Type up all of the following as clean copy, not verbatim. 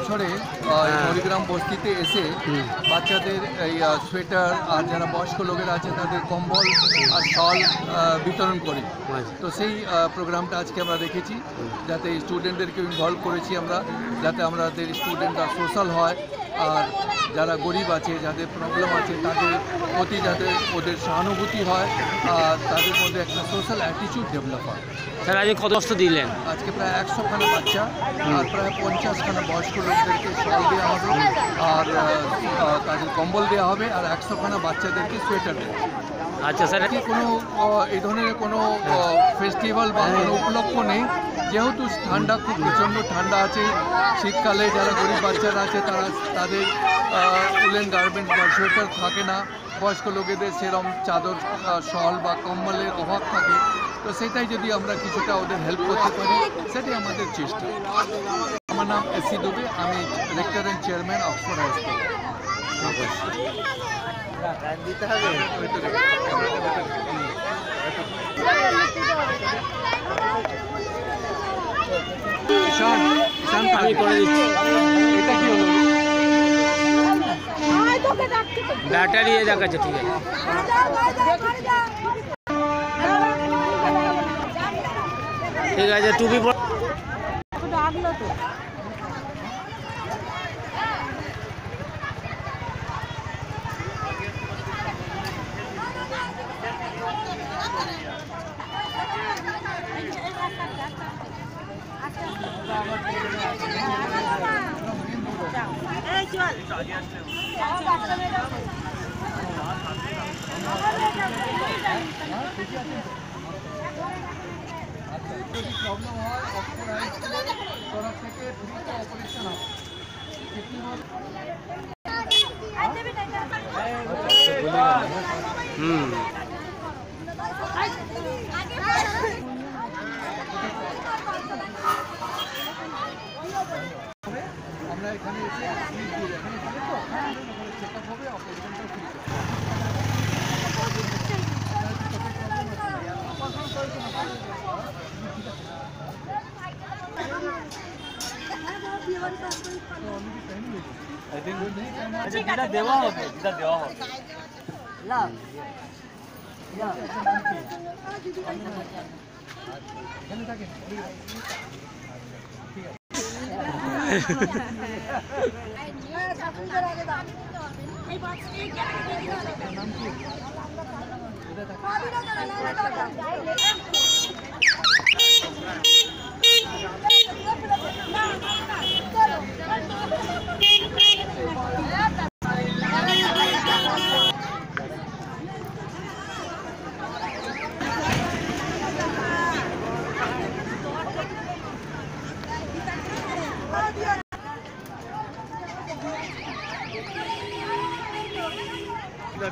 বছরে নরিগ্রাম বস্তিতে এসে বাচ্চাদের এই সোয়েটার আর যারা বয়স্ক লোকেরা আছে তাদের কম্বল আর শল বিতরণ করি। তো সেই প্রোগ্রামটা আজকে আমরা রেখেছি, যাতে স্টুডেন্টদেরকে ইনভলভ করেছি আমরা, যাতে আমাদের স্টুডেন্টরা সোশ্যাল হয় আর যারা গরিব আছে, যাদের প্রবলেম আছে তাদের প্রতি যাতে ওদের সহানুভূতি হয় আর তাদের মধ্যে একটা সোশ্যাল অ্যাটিটিউড ডেভেলপ হয়। স্যার আজকে কত কষ্ট দিলেন? আজকে প্রায় 100খানা বাচ্চা আর প্রায় 50খানা বয়স্ক লোকদেরকে শল দেওয়া হবে আর তাদের কম্বল দেওয়া হবে আর 100খানা বাচ্চাদেরকে সোয়েটার দেওয়া হবে। আচ্ছা স্যার, কোনো এই ধরনের কোনো ফেস্টিভ্যাল বা কোনো উপলক্ষ নেই, যেহেতু ঠান্ডা খুব প্রচণ্ড ঠান্ডা আছে। শীতকালে যারা গরিব বাচ্চারা আছে তাদের উলেন গার্মেন্ট বা সোয়েটার থাকে না, বয়স্ক লোকেদের সেরকম চাদর শল বা কম্বলের অভাব থাকে। তো সেটাই যদি আমরা কিছুটা ওদের হেল্প করতে পারি সেটাই আমাদের চেষ্টা। আমার নাম এসি দুবে, আমি rector and chairman Oxford high school. আমি করে দিচ্ছি। এটা কি হলো? ব্যাটারি দেখাচ্ছে, ঠিক আছে। ঠিক আছে, টুপি পর। যদি প্রবলেম হয় অক্সফোর্ড হাই স্কুলের তরফ থেকে ফ্রিতে অপারেশন হবে। আমরা এখানে এসে এখানে তো চেক আপ হবে, অপারেশনটা ফ্রিতে। দেওয়া হবে।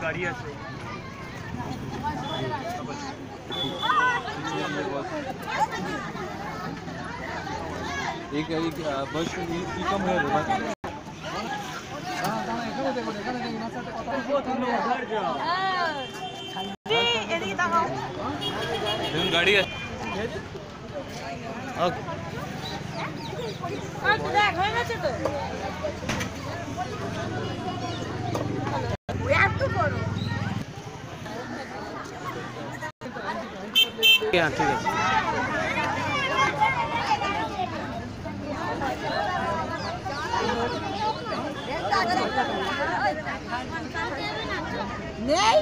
গাড়ি আছে। एक बस कम है गाड़ी है। ঠিক আছে। नहीं